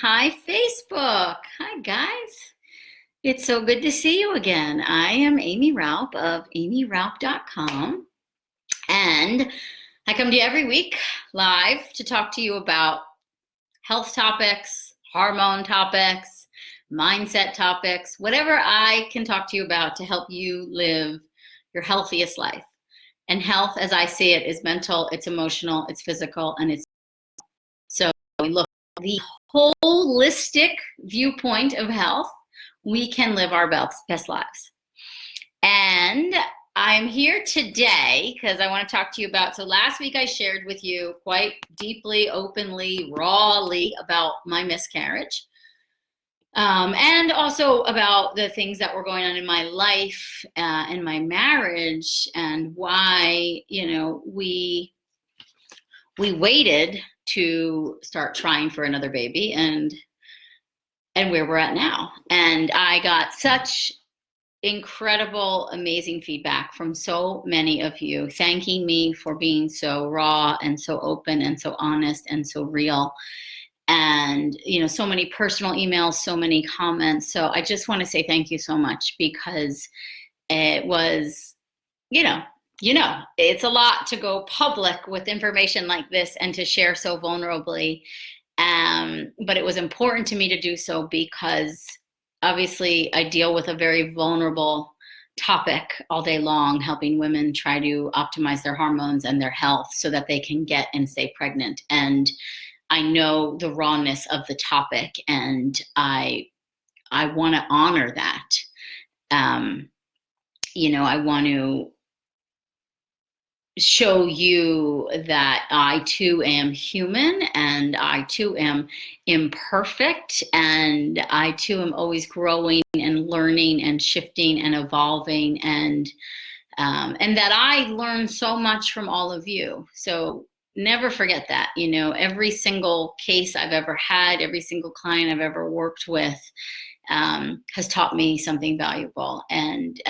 Hi, Facebook. Hi, guys. It's so good to see you again. I am Aimee Raupp of aimeeraupp.com, and I come to you every week live to talk to you about health topics, hormone topics, mindset topics, whatever I can talk to you about to help you live your healthiest life. And health, as I see it, is mental, it's emotional, it's physical, and it's so we look at the holistic viewpoint of health, we can live our best lives. And I'm here today because I want to talk to you about, so last week I shared with you quite deeply, openly, rawly about my miscarriage. And also about the things that were going on in my life and my marriage, and why, we waited to start trying for another baby, and where we're at now. And I got such incredible, amazing feedback from so many of you thanking me for being so raw and so open and so honest and so real. And, so many personal emails, so many comments. So I just want to say thank you so much, because it was, you know, it's a lot to go public with information like this and to share so vulnerably. But it was important to me to do so because obviously I deal with a very vulnerable topic all day long, helping women try to optimize their hormones and their health so that they can get and stay pregnant. And I know the rawness of the topic, and I want to honor that. I want to show you that I too am human, and I too am imperfect, and I too am always growing and learning and shifting and evolving, and that I learn so much from all of you. So never forget that. Every single case I've ever had, every single client I've ever worked with has taught me something valuable, and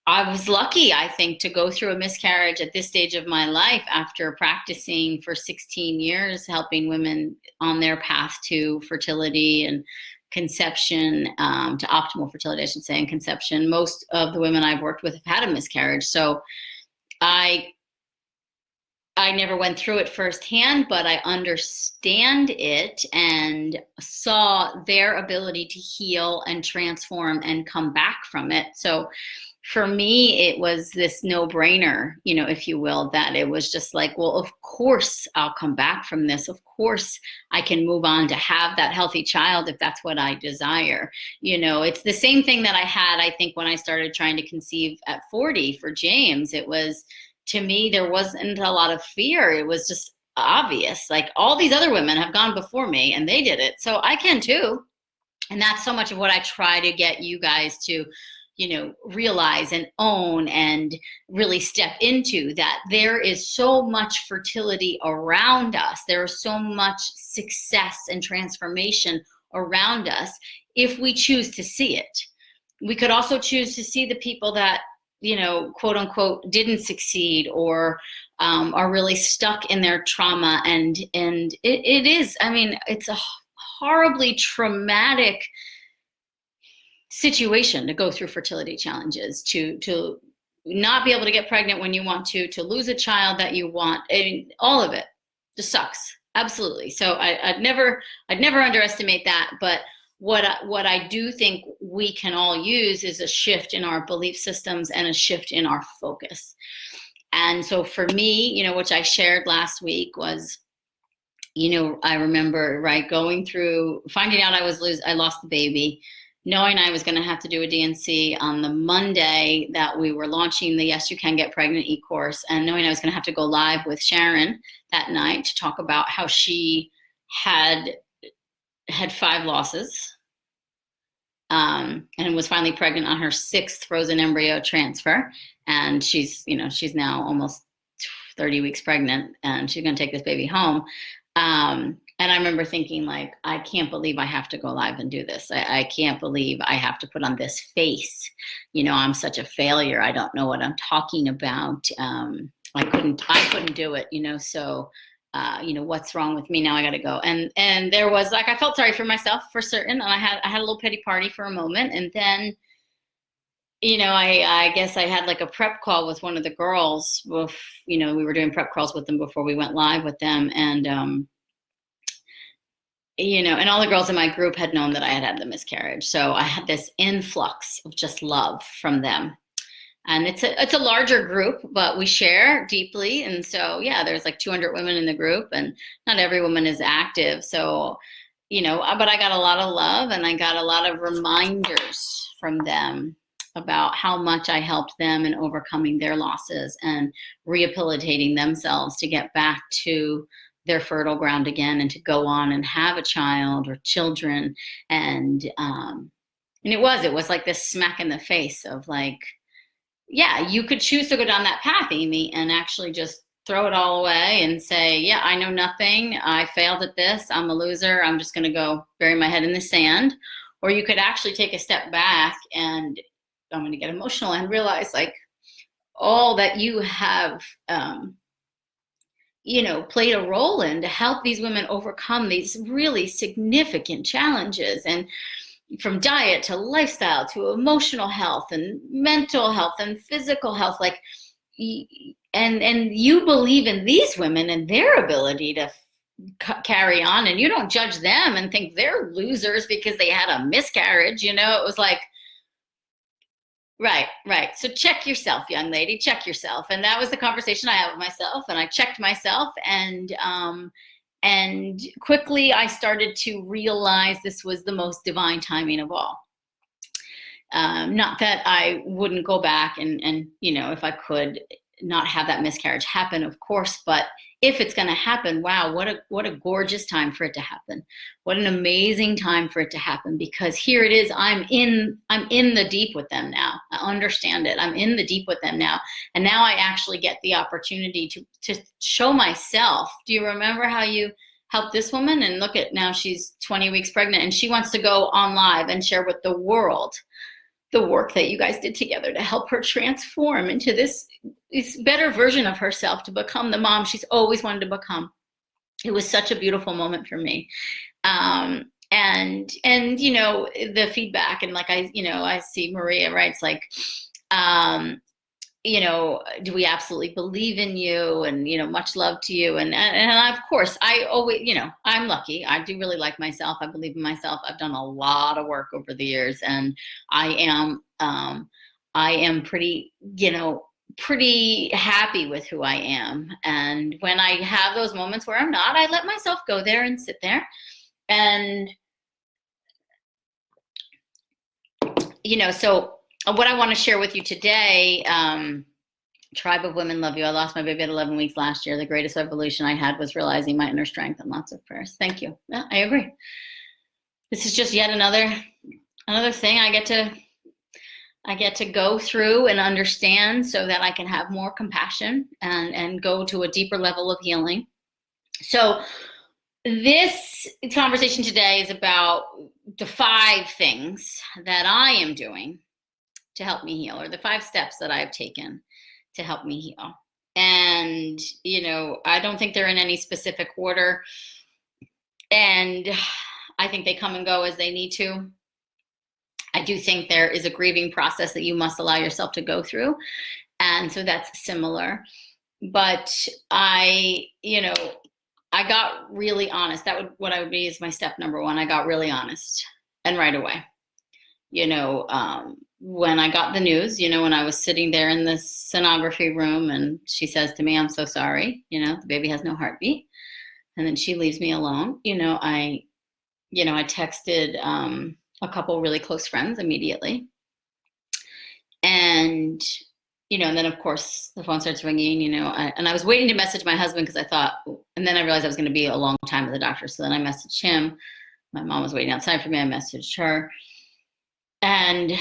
I was lucky, I think, to go through a miscarriage at this stage of my life after practicing for 16 years, helping women on their path to fertility and conception, to optimal fertility, I should say, and conception. Most of the women I've worked with have had a miscarriage. So I never went through it firsthand, but I understand it and saw their ability to heal and transform and come back from it. So for me, it was this no-brainer, if you will, that it was just like, well, of course I'll come back from this. Of course I can move on to have that healthy child if that's what I desire. It's the same thing that I had, I think, when I started trying to conceive at 40 for James. It was, to me, there wasn't a lot of fear. It was just obvious. Like, all these other women have gone before me and they did it, so I can too. And that's so much of what I try to get you guys to realize and own and really step into, that there is so much fertility around us. There is so much success and transformation around us if we choose to see it. We could also choose to see the people that, quote unquote, didn't succeed, or are really stuck in their trauma. And it is, it's a horribly traumatic situation to go through fertility challenges, to not be able to get pregnant when you want to lose a child that you want. All of it just sucks. Absolutely. So I'd never underestimate that. But what I do think we can all use is a shift in our belief systems and a shift in our focus. And so for me, which I shared last week, was, I remember, right, going through finding out I lost the baby, knowing I was going to have to do a D&C on the Monday that we were launching the Yes You Can Get Pregnant e-course, and knowing I was going to have to go live with Sharon that night to talk about how she had 5 losses, and was finally pregnant on her 6th frozen embryo transfer. And she's now almost 30 weeks pregnant, and she's going to take this baby home. And I remember thinking, like, I can't believe I have to go live and do this. I can't believe I have to put on this face. I'm such a failure. I don't know what I'm talking about. I couldn't do it, So what's wrong with me now? I got to go. And there was like, I felt sorry for myself for certain. And I had a little pity party for a moment. And then, I guess I had like a prep call with one of the girls. We were doing prep calls with them before we went live with them. And, and all the girls in my group had known that I had the miscarriage. So I had this influx of just love from them. And it's a larger group, but we share deeply. And so, yeah, there's like 200 women in the group, and not every woman is active. So, but I got a lot of love, and I got a lot of reminders from them about how much I helped them in overcoming their losses and rehabilitating themselves to get back to their fertile ground again, and to go on and have a child or children. And it was like this smack in the face of like, yeah, you could choose to go down that path, Aimee, and actually just throw it all away and say, yeah, I know nothing. I failed at this. I'm a loser. I'm just going to go bury my head in the sand. Or you could actually take a step back, and I'm going to get emotional, and realize like all that you have, played a role in to help these women overcome these really significant challenges. And from diet to lifestyle to emotional health and mental health and physical health, like, and you believe in these women and their ability to carry on, and you don't judge them and think they're losers because they had a miscarriage. It was like, right. So check yourself, young lady, check yourself. And that was the conversation I had with myself, and I checked myself, and quickly I started to realize this was the most divine timing of all. Not that I wouldn't go back and if I could not have that miscarriage happen, of course, but if it's going to happen, wow, what a gorgeous time for it to happen. What an amazing time for it to happen, because here it is. I'm in the deep with them now. I understand it. I'm in the deep with them now. And now I actually get the opportunity to show myself. Do you remember how you helped this woman? And look at now, she's 20 weeks pregnant, and she wants to go on live and share with the world the work that you guys did together to help her transform into this better version of herself, to become the mom she's always wanted to become. It was such a beautiful moment for me. And the feedback, and like I see Maria writes like, do we absolutely believe in you, and much love to you, and of course I always, I'm lucky. I do really like myself. I believe in myself. I've done a lot of work over the years, and I am pretty happy with who I am. And when I have those moments where I'm not, I let myself go there and sit there. And so what I want to share with you today, tribe of women, love you. I lost my baby at 11 weeks last year. The greatest evolution I had was realizing my inner strength, and lots of prayers. Thank you. Yeah, I agree. This is just yet another thing I get to go through and understand, so that I can have more compassion and go to a deeper level of healing. So this conversation today is about the 5 things that I am doing to help me heal, or the 5 steps that I've taken to help me heal. And, I don't think they're in any specific order. And I think they come and go as they need to. I do think there is a grieving process that you must allow yourself to go through. And so that's similar. But I got really honest. What I would be is my step number 1. I got really honest, and right away. When I got the news, when I was sitting there in the sonography room, and she says to me, "I'm so sorry, the baby has no heartbeat." And then she leaves me alone. I texted a couple really close friends immediately. And, and then of course the phone starts ringing, and I was waiting to message my husband, because I thought, and then I realized I was going to be a long time at the doctor. So then I messaged him. My mom was waiting outside for me. I messaged her. And,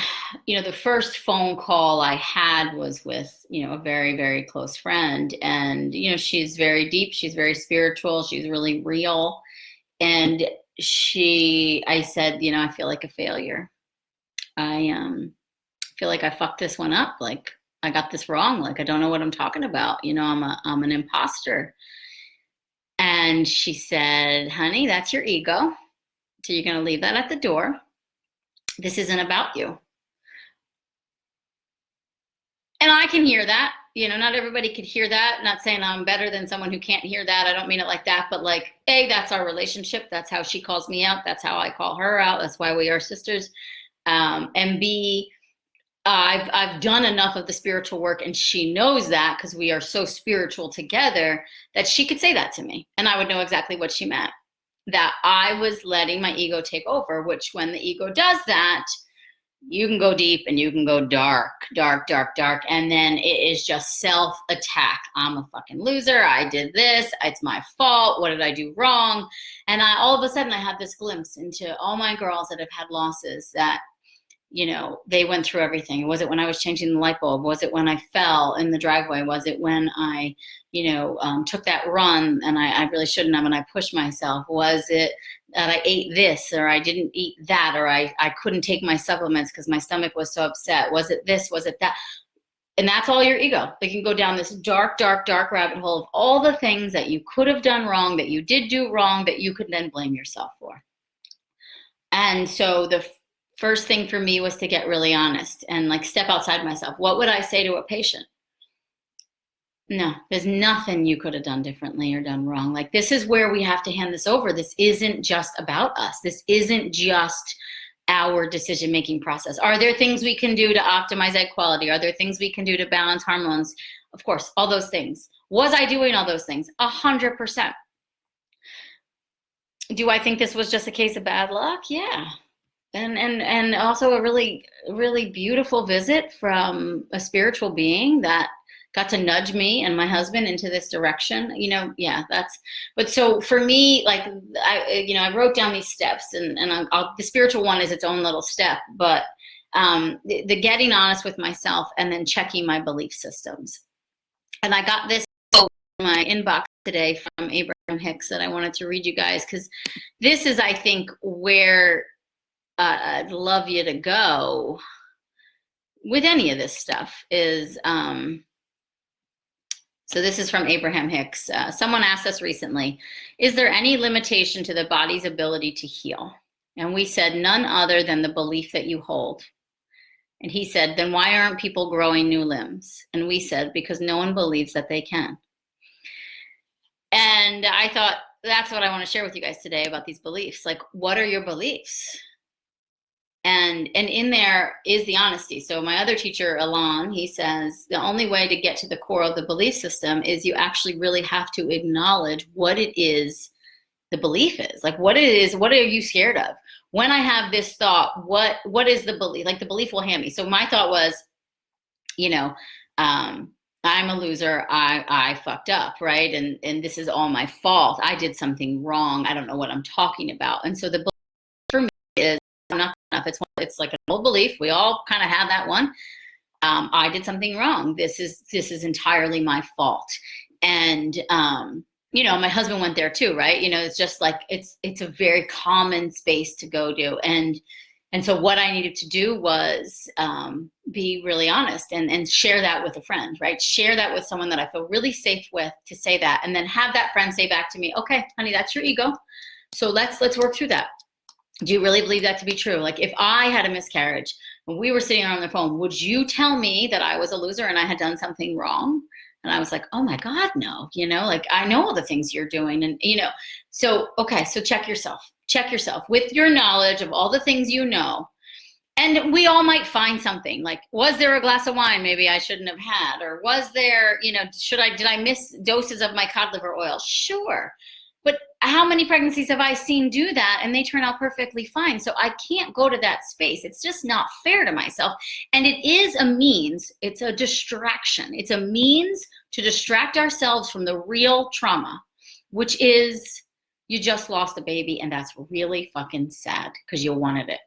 the first phone call I had was with, a very, very close friend. And, she's very deep. She's very spiritual. She's really real. And I said, I feel like a failure. I feel like I fucked this one up. Like, I got this wrong. Like, I don't know what I'm talking about. I'm an imposter. And she said, honey, that's your ego. So you're going to leave that at the door. This isn't about you. And I can hear that. You know, not everybody could hear that. Not saying I'm better than someone who can't hear that. I don't mean it like that. But like, A, that's our relationship. That's how she calls me out. That's how I call her out. That's why we are sisters. And B, I've done enough of the spiritual work, and she knows that because we are so spiritual together, that she could say that to me and I would know exactly what she meant. That I was letting my ego take over, which when the ego does that, you can go deep and you can go dark, dark, dark, dark. And then it is just self-attack. I'm a fucking loser. I did this. It's my fault. What did I do wrong? And all of a sudden I had this glimpse into all my girls that have had losses, that, you know, they went through everything. Was it when I was changing the light bulb? Was it when I fell in the driveway? Was it when I, you know, took that run and I really shouldn't have, and I pushed myself? Was it that I ate this or I didn't eat that, or I couldn't take my supplements because my stomach was so upset? Was it this? Was it that? And that's all your ego. They can go down this dark, dark, dark rabbit hole of all the things that you could have done wrong, that you did do wrong, that you could then blame yourself for. And so the first thing for me was to get really honest and like step outside myself. What would I say to a patient? No, there's nothing you could have done differently or done wrong. Like, this is where we have to hand this over. This isn't just about us. This isn't just our decision-making process. Are there things we can do to optimize egg quality? Are there things we can do to balance hormones? Of course, all those things. Was I doing all those things? 100%. Do I think this was just a case of bad luck? Yeah. And also a really, really beautiful visit from a spiritual being that got to nudge me and my husband into this direction. You know, yeah, but so for me, like, I wrote down these steps, and the spiritual one is its own little step, but the getting honest with myself and then checking my belief systems. And I got this quote in my inbox today from Abraham Hicks that I wanted to read you guys, because this is, I think, where I'd love you to go with any of this stuff is, so this is from Abraham Hicks. Someone asked us recently, is there any limitation to the body's ability to heal? And we said, none other than the belief that you hold. And he said, then why aren't people growing new limbs? And we said, because no one believes that they can. And I thought, that's what I want to share with you guys today about these beliefs. Like, what are your beliefs? And in there is the honesty. So my other teacher, Alon, he says the only way to get to the core of the belief system is you actually really have to acknowledge what it is the belief is. Like, what it is, what are you scared of? When I have this thought, what is the belief? Like, the belief will hand me. So my thought was, you know, I'm a loser. I fucked up, right? And this is all my fault. I did something wrong. I don't know what I'm talking about. And so the belief for me is, I'm not enough. It's like an old belief. We all kind of have that one. I did something wrong. This is entirely my fault. And you know, my husband went there too, right? You know, it's just like it's a very common space to go to. And so what I needed to do was be really honest and share that with a friend, right? Share that with someone that I feel really safe with to say that, and then have that friend say back to me, okay, honey, that's your ego. So let's work through that. Do you really believe that to be true? Like, if I had a miscarriage and we were sitting on the phone, would you tell me that I was a loser and I had done something wrong? And I was like, oh my God, no, you know, like, I know all the things you're doing. And, you know, so, okay, so check yourself with your knowledge of all the things you know. And we all might find something like, was there a glass of wine maybe I shouldn't have had? Or was there, you know, did I miss doses of my cod liver oil? Sure. But how many pregnancies have I seen do that and they turn out perfectly fine? So I can't go to that space. It's just not fair to myself. And it is a means, it's a distraction. It's a means to distract ourselves from the real trauma, which is you just lost a baby, and that's really fucking sad because you wanted it.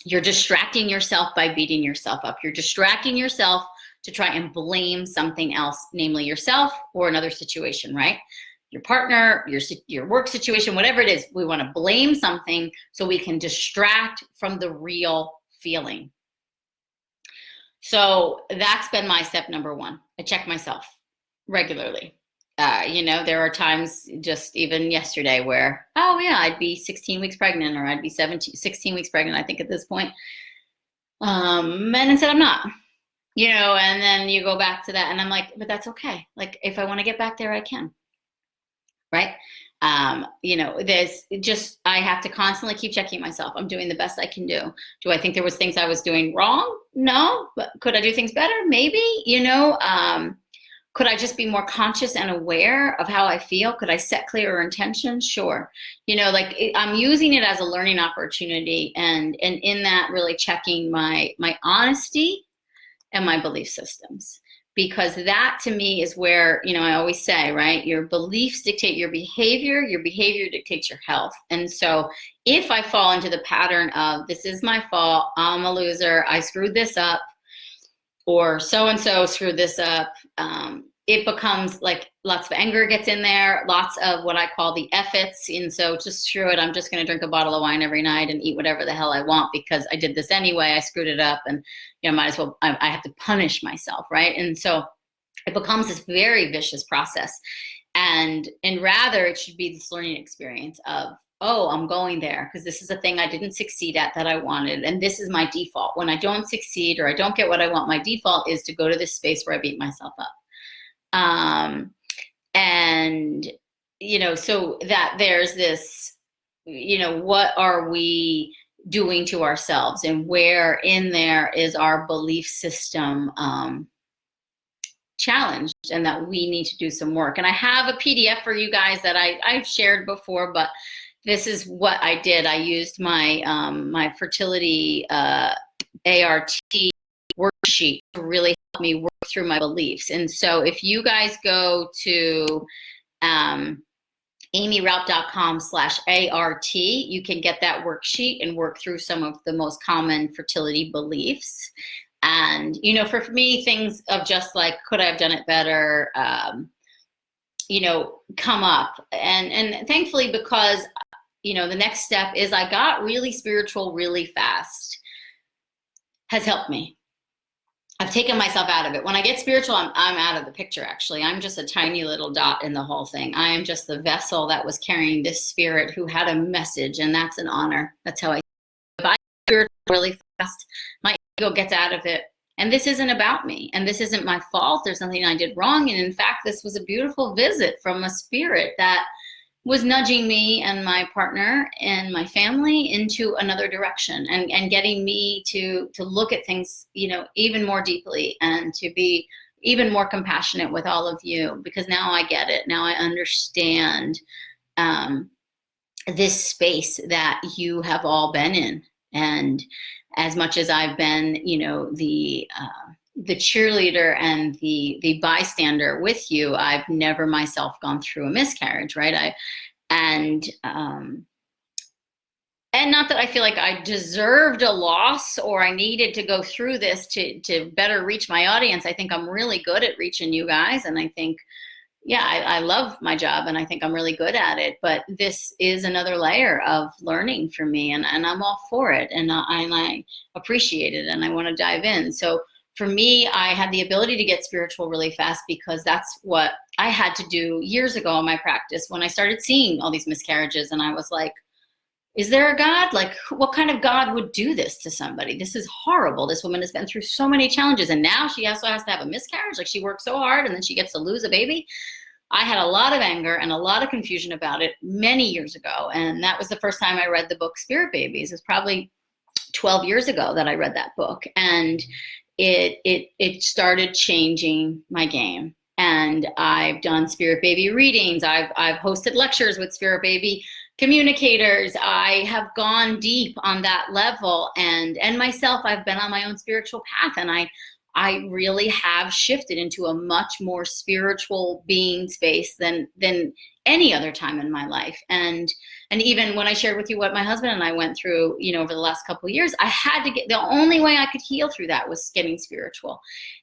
You're distracting yourself by beating yourself up. You're distracting yourself to try and blame something else, namely yourself or another situation, right? Your partner, your work situation, whatever it is, we want to blame something so we can distract from the real feeling. So that's been my step number one. I check myself regularly. There are times just even yesterday where, oh yeah, I'd be 16 weeks pregnant, or I'd be 16 weeks pregnant, I think at this point. And instead I'm not, and then you go back to that and I'm like, but that's okay. Like, if I want to get back there, I can. Right. There's just, I have to constantly keep checking myself. I'm doing the best I can do. Do I think there was things I was doing wrong? No. But could I do things better? Maybe. Could I just be more conscious and aware of how I feel? Could I set clearer intentions? Sure. I'm using it as a learning opportunity, and in that, really checking my honesty and my belief systems. Because that to me is where, I always say, right, your beliefs dictate your behavior dictates your health. And so if I fall into the pattern of, this is my fault, I'm a loser, I screwed this up, or so-and-so screwed this up, it becomes like lots of anger gets in there, lots of what I call the F-its. And so just screw it, I'm just going to drink a bottle of wine every night and eat whatever the hell I want because I did this anyway, I screwed it up, and might as well, I have to punish myself, right? And so it becomes this very vicious process. And rather it should be this learning experience of, oh, I'm going there because this is a thing I didn't succeed at that I wanted. And this is my default. When I don't succeed or I don't get what I want, my default is to go to this space where I beat myself up. So that there's this, what are we doing to ourselves, and where in there is our belief system challenged, and that we need to do some work. And I have a PDF for you guys that I've shared before, but this is what I did. I used my my fertility ART worksheet to really help me work through my beliefs. And so if you guys go to aimeeraupp.com/ART, you can get that worksheet and work through some of the most common fertility beliefs. And, for me, things of just like, could I have done it better, come up. And thankfully, because, the next step is I got really spiritual really fast, has helped me. I've taken myself out of it. When I get spiritual, I'm out of the picture, actually. I'm just a tiny little dot in the whole thing. I am just the vessel that was carrying this spirit who had a message, and that's an honor. That's how if I spiritual really fast, my ego gets out of it. And this isn't about me, and this isn't my fault. There's nothing I did wrong. And in fact, this was a beautiful visit from a spirit that was nudging me and my partner and my family into another direction, and getting me to look at things, even more deeply, and to be even more compassionate with all of you, because now I get it. Now I understand this space that you have all been in. And as much as I've been, the cheerleader and the bystander with you, I've never myself gone through a miscarriage, right? And not that I feel like I deserved a loss or I needed to go through this to better reach my audience. I think I'm really good at reaching you guys, and I think, I love my job, and I think I'm really good at it. But this is another layer of learning for me, and I'm all for it, and I appreciate it, and I want to dive in. So for me, I had the ability to get spiritual really fast because that's what I had to do years ago in my practice when I started seeing all these miscarriages. And I was like, is there a God? Like, what kind of God would do this to somebody? This is horrible. This woman has been through so many challenges, and now she also has to have a miscarriage. Like, she worked so hard and then she gets to lose a baby. I had a lot of anger and a lot of confusion about it many years ago. And that was the first time I read the book Spirit Babies. It was probably 12 years ago that I read that book. And it started changing my game. And I've done Spirit Baby readings. I've hosted lectures with Spirit Baby communicators. I have gone deep on that level, and myself, I've been on my own spiritual path, and I really have shifted into a much more spiritual being space than any other time in my life. And even when I shared with you what my husband and I went through, over the last couple of years, I had to the only way I could heal through that was getting spiritual,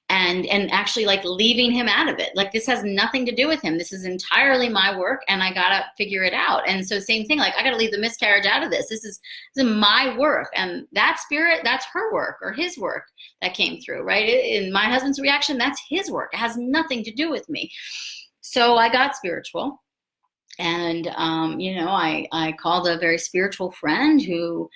and actually like leaving him out of it. Like, this has nothing to do with him. This is entirely my work, and I gotta figure it out. And so same thing, like, I gotta leave the miscarriage out of this. This is my work, and that spirit, that's her work or his work that came through, right? In my husband's reaction, that's his work. It has nothing to do with me. So I got spiritual. And, I called a very spiritual friend who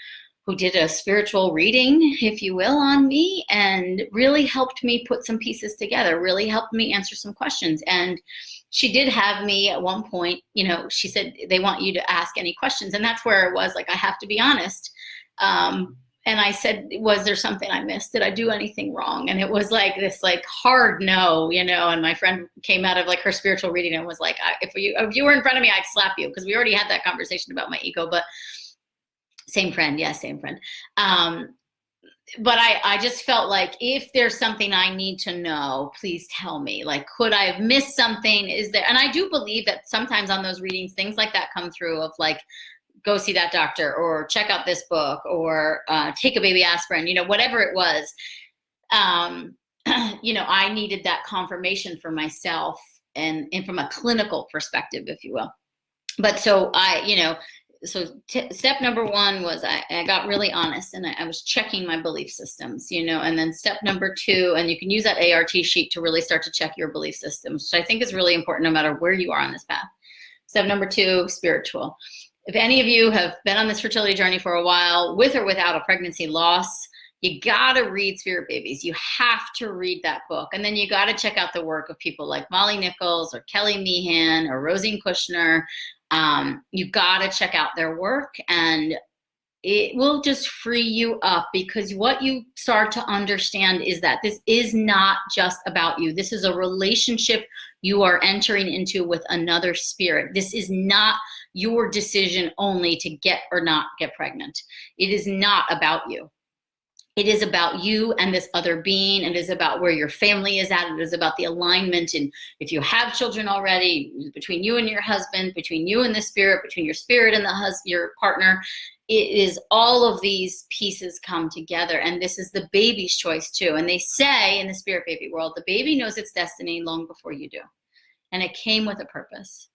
did a spiritual reading, if you will, on me, and really helped me put some pieces together, really helped me answer some questions. And she did have me at one point, she said, they want you to ask any questions. And that's where it was like, I have to be honest. And I said, was there something I missed? Did I do anything wrong? And it was like this hard no, and my friend came out of her spiritual reading and was like, if you were in front of me, I'd slap you, because we already had that conversation about my ego. But same friend. Yes, same friend. But I just felt like, if there's something I need to know, please tell me. Could I have missed something? Is there? And I do believe that sometimes on those readings, things like that come through, of go see that doctor, or check out this book, or take a baby aspirin, whatever it was. I needed that confirmation for myself, and from a clinical perspective, if you will. But so step number one was I got really honest, and I was checking my belief systems, and then step number two, and you can use that ART sheet to really start to check your belief systems, which I think is really important no matter where you are on this path. Step number two, spiritual. If any of you have been on this fertility journey for a while, with or without a pregnancy loss, you gotta read Spirit Babies. You have to read that book. And then you gotta check out the work of people like Molly Nichols or Kelly Meehan or Rosine Kushner. You gotta check out their work, and it will just free you up, because what you start to understand is that this is not just about you. This is a relationship you are entering into with another spirit. This is not your decision only to get or not get pregnant. It is not about you. It is about you and this other being. It is about where your family is at. It is about the alignment. And if you have children already, between you and your husband, between you and the spirit, between your spirit and your partner, it is all of these pieces come together. And this is the baby's choice too. And they say in the spirit baby world, the baby knows its destiny long before you do. And it came with a purpose.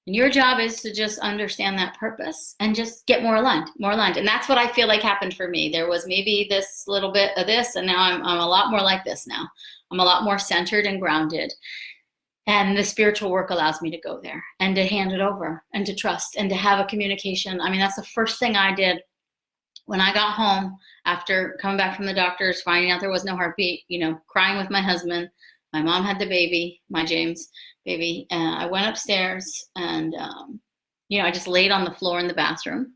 And your job is to just understand that purpose and just get more aligned, more aligned. And that's what I feel like happened for me. There was maybe this little bit of this, and now I'm a lot more like this now. I'm a lot more centered and grounded. And the spiritual work allows me to go there and to hand it over and to trust and to have a communication. I mean, that's the first thing I did when I got home after coming back from the doctors, finding out there was no heartbeat, crying with my husband. My mom had the baby, my James baby. And I went upstairs, and, I just laid on the floor in the bathroom,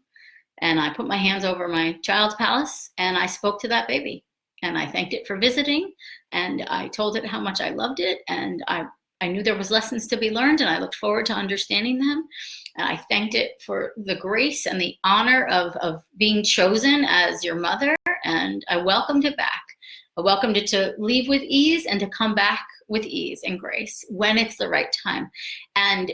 and I put my hands over my child's palace, and I spoke to that baby, and I thanked it for visiting, and I told it how much I loved it. And I knew there was lessons to be learned, and I looked forward to understanding them. And I thanked it for the grace and the honor of being chosen as your mother. And I welcomed it back. I welcomed it to leave with ease and to come back with ease and grace when it's the right time. And,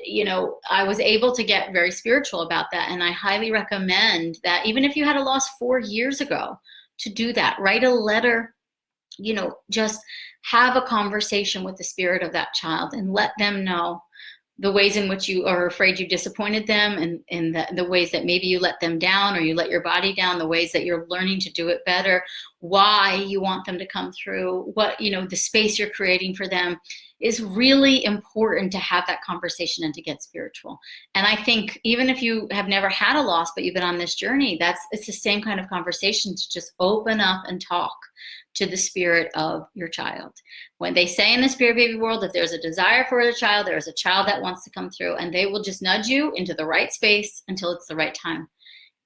I was able to get very spiritual about that. And I highly recommend that, even if you had a loss 4 years ago, to do that. Write a letter, just have a conversation with the spirit of that child and let them know the ways in which you are afraid you disappointed them, and the ways that maybe you let them down or you let your body down, the ways that you're learning to do it better, why you want them to come through, what, the space you're creating for them. Is really important to have that conversation and to get spiritual. And I think even if you have never had a loss, but you've been on this journey, it's the same kind of conversation, to just open up and talk to the spirit of your child. When they say in the spirit baby world, if there's a desire for a child, there's a child that wants to come through, and they will just nudge you into the right space until it's the right time.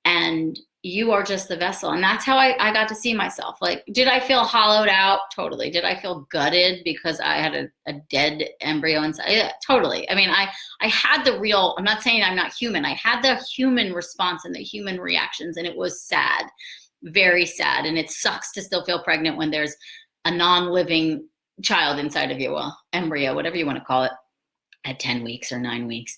And you are just the vessel. And that's how I got to see myself. Did I feel hollowed out? Totally. Did I feel gutted because I had a dead embryo inside? Yeah, totally. I mean, I had I'm not saying I'm not human. I had the human response and the human reactions, and it was sad, very sad. And it sucks to still feel pregnant when there's a non-living child inside of you, well, embryo, whatever you want to call it, at 10 weeks or 9 weeks.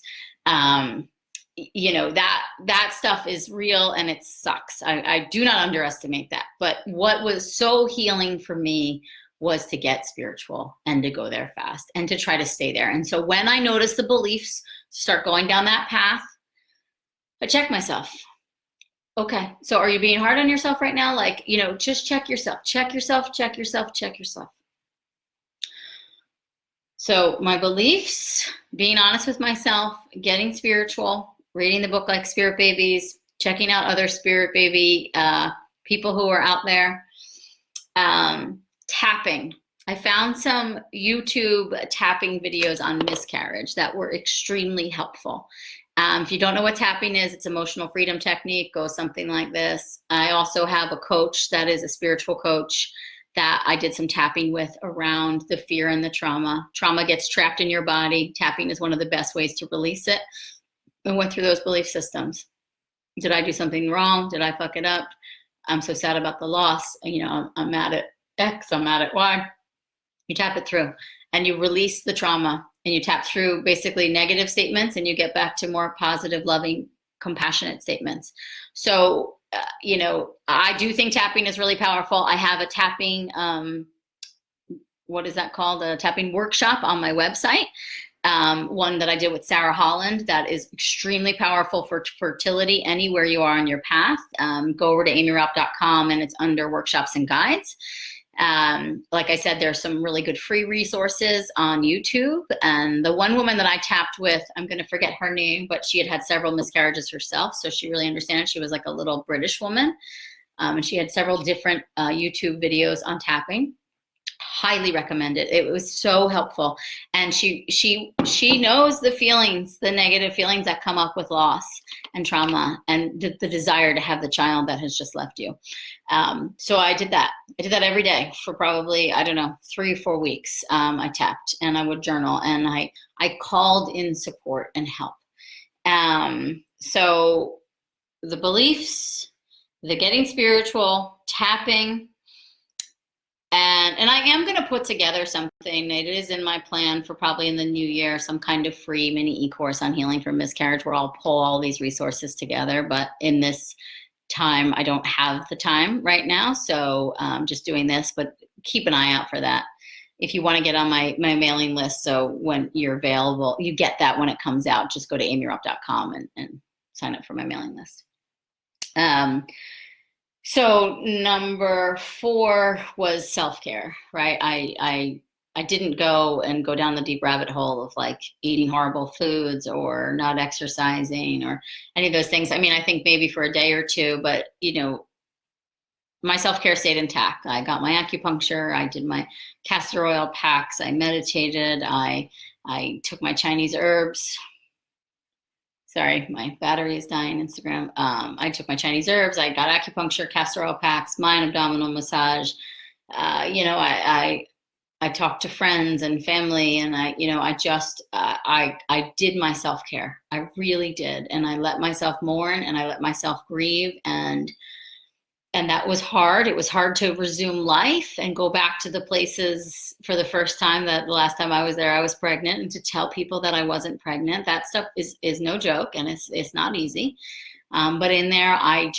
That stuff is real, and it sucks. I do not underestimate that. But what was so healing for me was to get spiritual and to go there fast and to try to stay there. And so when I noticed the beliefs start going down that path, I check myself. Okay, so are you being hard on yourself right now? Just check yourself. So my beliefs, being honest with myself, getting spiritual, reading the book like Spirit Babies, checking out other Spirit Baby people who are out there, tapping. I found some YouTube tapping videos on miscarriage that were extremely helpful. If you don't know what tapping is, it's emotional freedom technique, goes something like this. I also have a coach that is a spiritual coach that I did some tapping with around the fear and the trauma. Trauma gets trapped in your body. Tapping is one of the best ways to release it. I went through those belief systems. Did I do something wrong? Did I fuck it up? I'm so sad about the loss. You know, I'm mad at X, I'm mad at Y. You tap it through and you release the trauma, and you tap through basically negative statements and you get back to more positive, loving, compassionate statements. So, you know, I do think tapping is really powerful. I have a tapping, what is that called? A tapping workshop on my website. One that I did with Sarah Holland that is extremely powerful for fertility anywhere you are on your path. Go over to aimeeraupp.com and it's under workshops and guides. Like I said, there's some really good free resources on YouTube. And the one woman that I tapped with, I'm going to forget her name, but she had had several miscarriages herself. So she really understands. She was like a little British woman. And she had several different YouTube videos on tapping. Highly recommend it. It was so helpful. And she knows the feelings, the negative feelings that come up with loss and trauma and the desire to have the child that has just left you. So I did that. I did that every day for probably, I don't know, 3 or 4 weeks. I tapped and I would journal and I called in support and help. So the beliefs, the getting spiritual, tapping, and I am going to put together something. It is in my plan for probably in the new year, some kind of free mini e-course on healing from miscarriage where I'll pull all these resources together. But in this time, I don't have the time right now. So I'm just doing this, but keep an eye out for that. If you want to get on my mailing list, so when you're available, you get that when it comes out, just go to aimeeraupp.com and sign up for my mailing list. So number 4 was self-care, right? I didn't go down the deep rabbit hole of like eating horrible foods or not exercising or any of those things. I mean, I think maybe for a day or two, but you know, my self-care stayed intact. I got my acupuncture, I did my castor oil packs, I meditated, I took my Chinese herbs. Sorry, my battery is dying, Instagram. I took my Chinese herbs. I got acupuncture, castor oil packs, mind abdominal massage. You know, I talked to friends and family, and I did my self-care. I really did, and I let myself mourn, and I let myself grieve, and that was hard. It was hard to resume life and go back to the places for the first time. That the last time I was there, I was pregnant, and to tell people that I wasn't pregnant, that stuff is no joke, and it's not easy. But in there, I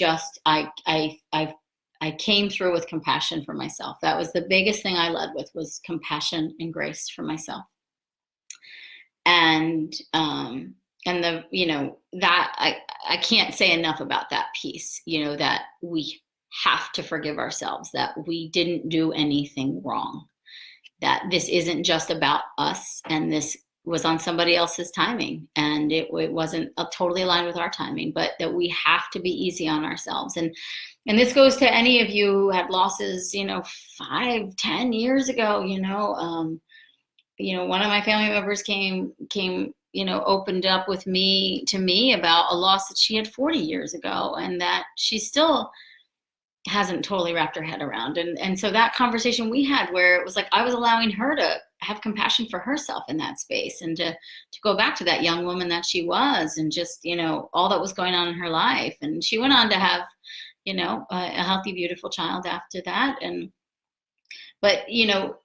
came through with compassion for myself. That was the biggest thing I led with, was compassion and grace for myself. And the, you know, that I can't say enough about that piece, you know, that we have to forgive ourselves, that we didn't do anything wrong, that this isn't just about us, and this was on somebody else's timing, and it wasn't totally aligned with our timing, but that we have to be easy on ourselves. And this goes to any of you who had losses, you know, 5-10 years ago. You know, one of my family members came, you know, opened up with me about a loss that she had 40 years ago, and that she still hasn't totally wrapped her head around. And so that conversation we had, where it was like I was allowing her to have compassion for herself in that space, and to go back to that young woman that she was, and just, you know, all that was going on in her life. And she went on to have, you know, a healthy, beautiful child after that. But, you know,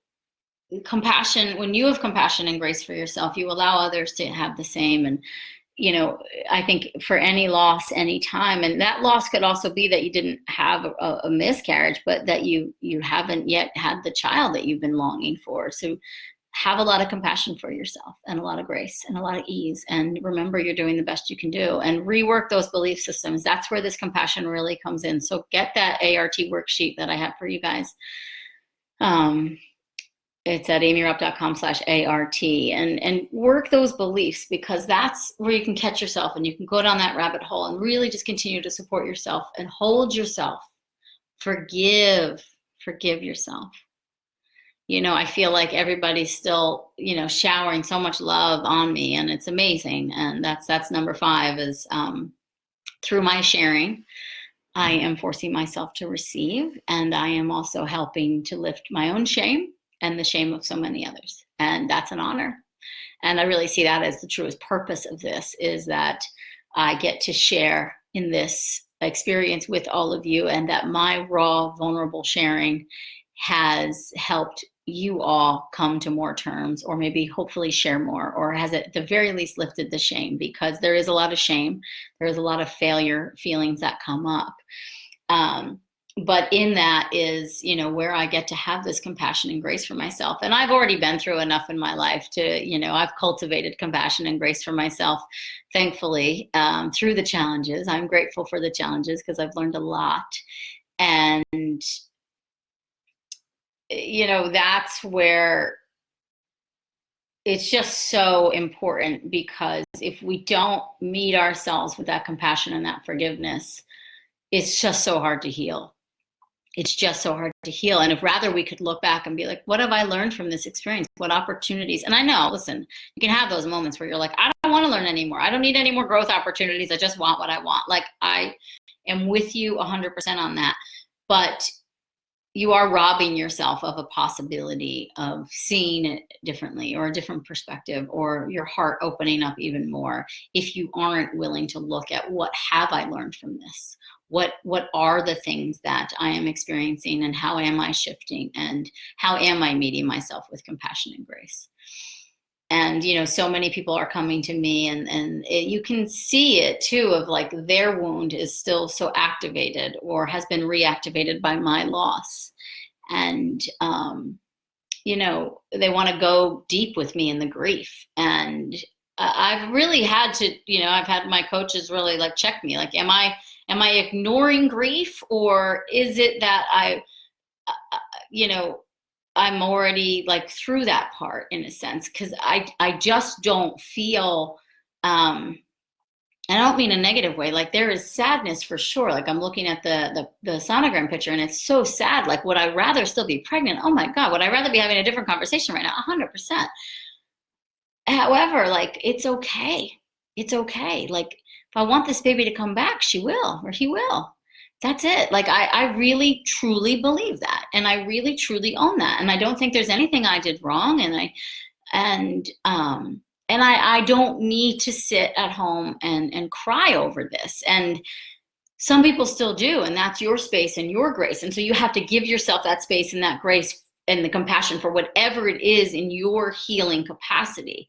compassion, when you have compassion and grace for yourself, you allow others to have the same. And, you know, I think for any loss, any time, and that loss could also be that you didn't have a miscarriage, but that you haven't yet had the child that you've been longing for. So have a lot of compassion for yourself, and a lot of grace, and a lot of ease. And remember, you're doing the best you can do, and rework those belief systems. That's where this compassion really comes in. So get that ART worksheet that I have for you guys. It's at aimeeraupp.com/ART, and work those beliefs, because that's where you can catch yourself and you can go down that rabbit hole and really just continue to support yourself and hold yourself. Forgive yourself. I feel like everybody's still, showering so much love on me, and it's amazing. And that's number 5 is, through my sharing, I am forcing myself to receive, and I am also helping to lift my own shame and the shame of so many others. And that's an honor. And I really see that as the truest purpose of this, is that I get to share in this experience with all of you, and that my raw, vulnerable sharing has helped you all come to more terms, or maybe hopefully share more, or has at the very least lifted the shame, because there is a lot of shame. There is a lot of failure feelings that come up. But in that is, where I get to have this compassion and grace for myself. And I've already been through enough in my life to, I've cultivated compassion and grace for myself, thankfully, through the challenges. I'm grateful for the challenges because I've learned a lot. And, that's where it's just so important, because if we don't meet ourselves with that compassion and that forgiveness, it's just so hard to heal. It's just so hard to heal. And if rather we could look back and be like, what have I learned from this experience? What opportunities? And I know, listen, you can have those moments where you're like, I don't want to learn anymore. I don't need any more growth opportunities. I just want what I want. Like, I am with you 100% on that. But you are robbing yourself of a possibility of seeing it differently, or a different perspective, or your heart opening up even more, if you aren't willing to look at, what have I learned from this? What are the things that I am experiencing, and how am I shifting, and how am I meeting myself with compassion and grace? And, so many people are coming to me, and you can see it too, of like their wound is still so activated, or has been reactivated by my loss. And, they want to go deep with me in the grief. And I've really had to, I've had my coaches really like check me, like, am I ignoring grief, or is it that I'm already like through that part, in a sense, because I just don't feel, I don't mean a negative way, like there is sadness for sure. Like, I'm looking at the sonogram picture, and it's so sad. Like, would I rather still be pregnant? Oh my God, would I rather be having a different conversation right now? 100%. However, like, it's okay. It's okay. Like, if I want this baby to come back, she will, or he will. That's it. Like, I really, truly believe that. And I really, truly own that. And I don't think there's anything I did wrong. And I don't need to sit at home and cry over this. And some people still do. And that's your space and your grace. And so you have to give yourself that space and that grace and the compassion for whatever it is in your healing capacity.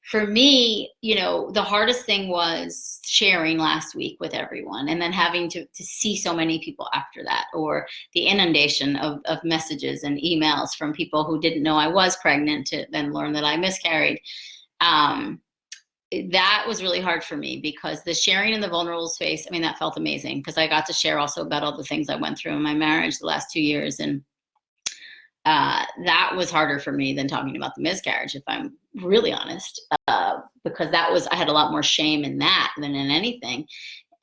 For me, the hardest thing was sharing last week with everyone, and then having to see so many people after that, or the inundation of messages and emails from people who didn't know I was pregnant to then learn that I miscarried. That was really hard for me, because the sharing in the vulnerable space, I mean, that felt amazing, because I got to share also about all the things I went through in my marriage the last 2 years. And that was harder for me than talking about the miscarriage, if I'm really honest, because I had a lot more shame in that than in anything.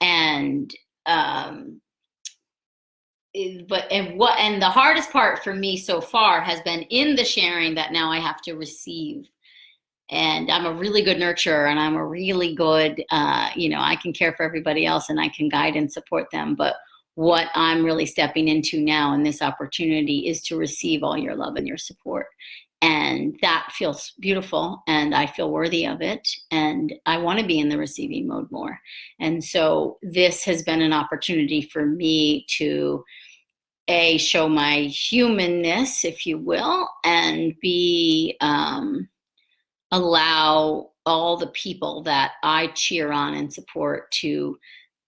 And the hardest part for me so far has been in the sharing that now I have to receive. And I'm a really good nurturer, and I'm a really good, I can care for everybody else, and I can guide and support them. But what I'm really stepping into now in this opportunity is to receive all your love and your support. And that feels beautiful, and I feel worthy of it. And I want to be in the receiving mode more. And so this has been an opportunity for me to show my humanness, if you will, and allow all the people that I cheer on and support to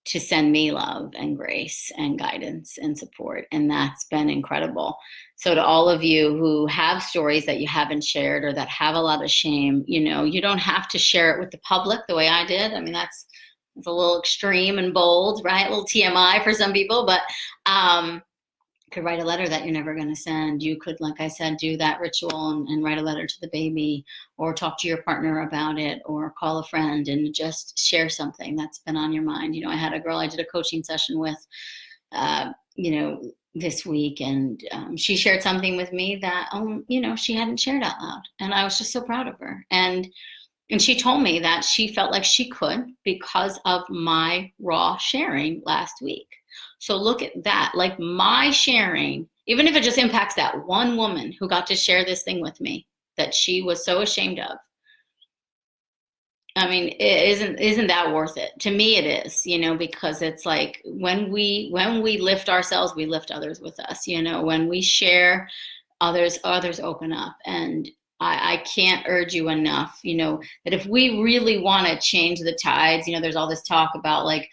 send me love and grace and guidance and support. And that's been incredible. So to all of you who have stories that you haven't shared, or that have a lot of shame, you don't have to share it with the public the way I did. I mean, that's a little extreme and bold, right? A little TMI for some people, but could write a letter that you're never going to send. You could, like I said, do that ritual and write a letter to the baby, or talk to your partner about it, or call a friend and just share something that's been on your mind. I had a girl I did a coaching session with, this week, and she shared something with me that, she hadn't shared out loud. And I was just so proud of her. And she told me that she felt like she could because of my raw sharing last week. So look at that, like my sharing, even if it just impacts that one woman who got to share this thing with me that she was so ashamed of. I mean, isn't that worth it? To me, it is, because it's like when we lift ourselves, we lift others with us. When we share, others open up. And I can't urge you enough, that if we really want to change the tides, there's all this talk about like,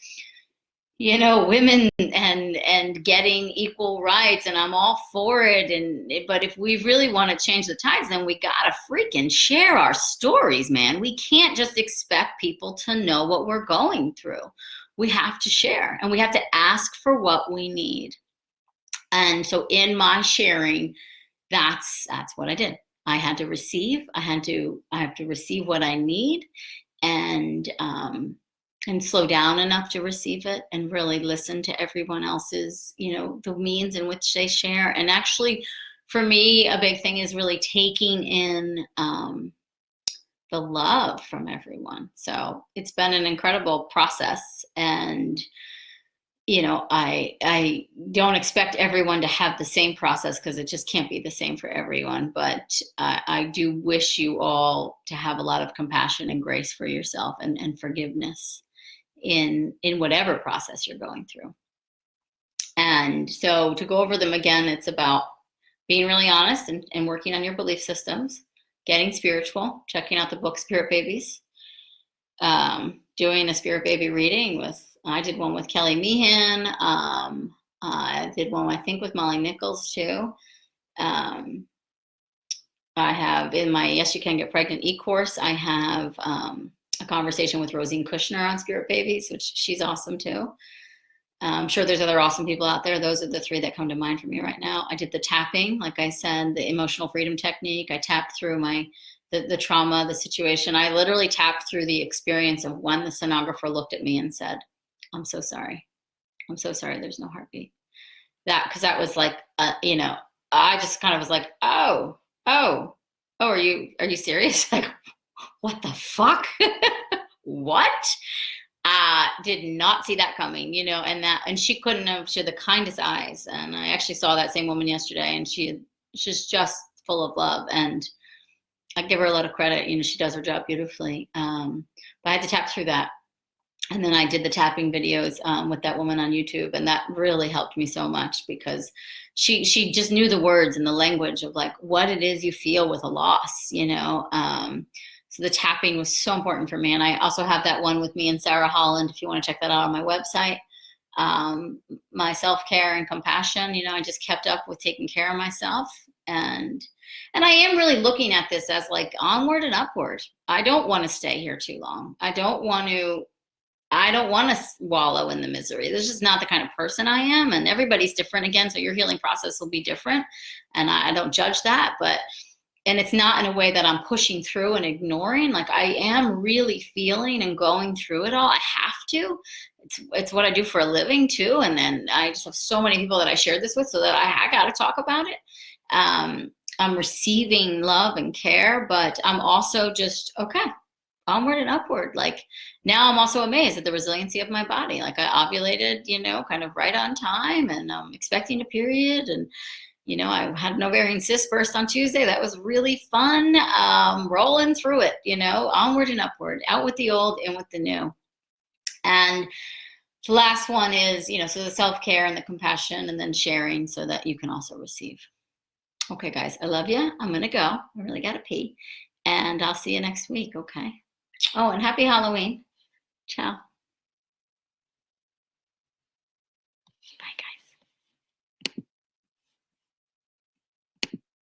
women and getting equal rights, and I'm all for it. But if we really want to change the tides, then we gotta freaking share our stories, man. We can't just expect people to know what we're going through. We have to share, and we have to ask for what we need. And so in my sharing, that's what I did. I had to receive. I have to receive what I need, and slow down enough to receive it, and really listen to everyone else's, the means in which they share. And actually, for me, a big thing is really taking in the love from everyone. So it's been an incredible process. And, I don't expect everyone to have the same process, because it just can't be the same for everyone. But I do wish you all to have a lot of compassion and grace for yourself, and forgiveness in whatever process you're going through. And so to go over them again, it's about being really honest and working on your belief systems, getting spiritual, checking out the book Spirit Babies, doing a Spirit Baby reading I did one with Kelly Meehan. I did one, I think, with Molly Nichols too. I have in my Yes You Can Get Pregnant e-course, I have a conversation with Rosine Kushner on Spirit Babies, which she's awesome too. I'm sure there's other awesome people out there. Those are the three that come to mind for me right now. I did the tapping, like I said, the emotional freedom technique. I tapped through the trauma, the situation. I literally tapped through the experience of when the sonographer looked at me and said, "I'm so sorry. I'm so sorry. There's no heartbeat." Because that was like, I just kind of was like, oh, are you serious? Like, what the fuck? What? Did not see that coming, and she couldn't have. She had the kindest eyes. And I actually saw that same woman yesterday, and she's just full of love. And I give her a lot of credit. She does her job beautifully. But I had to tap through that. And then I did the tapping videos with that woman on YouTube. And that really helped me so much, because she just knew the words and the language of like what it is you feel with a loss, So the tapping was so important for me. And I also have that one with me and Sarah Holland, if you want to check that out on my website. My self-care and compassion, I just kept up with taking care of myself. And I am really looking at this as like onward and upward. I don't want to stay here too long. I don't want to wallow in the misery. This is just not the kind of person I am. And everybody's different again. So your healing process will be different. And I don't judge that, and it's not in a way that I'm pushing through and ignoring. Like, I am really feeling and going through it all. I have to. It's what I do for a living too. And then I just have so many people that I share this with, so that I got to talk about it. I'm receiving love and care, but I'm also just, okay, onward and upward. Like, now I'm also amazed at the resiliency of my body. Like, I ovulated, kind of right on time, and I'm expecting a period, and I had an ovarian cyst burst on Tuesday. That was really fun. Rolling through it, onward and upward, out with the old, in with the new. And the last one is, so the self-care and the compassion, and then sharing so that you can also receive. Okay, guys, I love you. I'm going to go. I really got to pee. And I'll see you next week, okay? Oh, and happy Halloween. Ciao.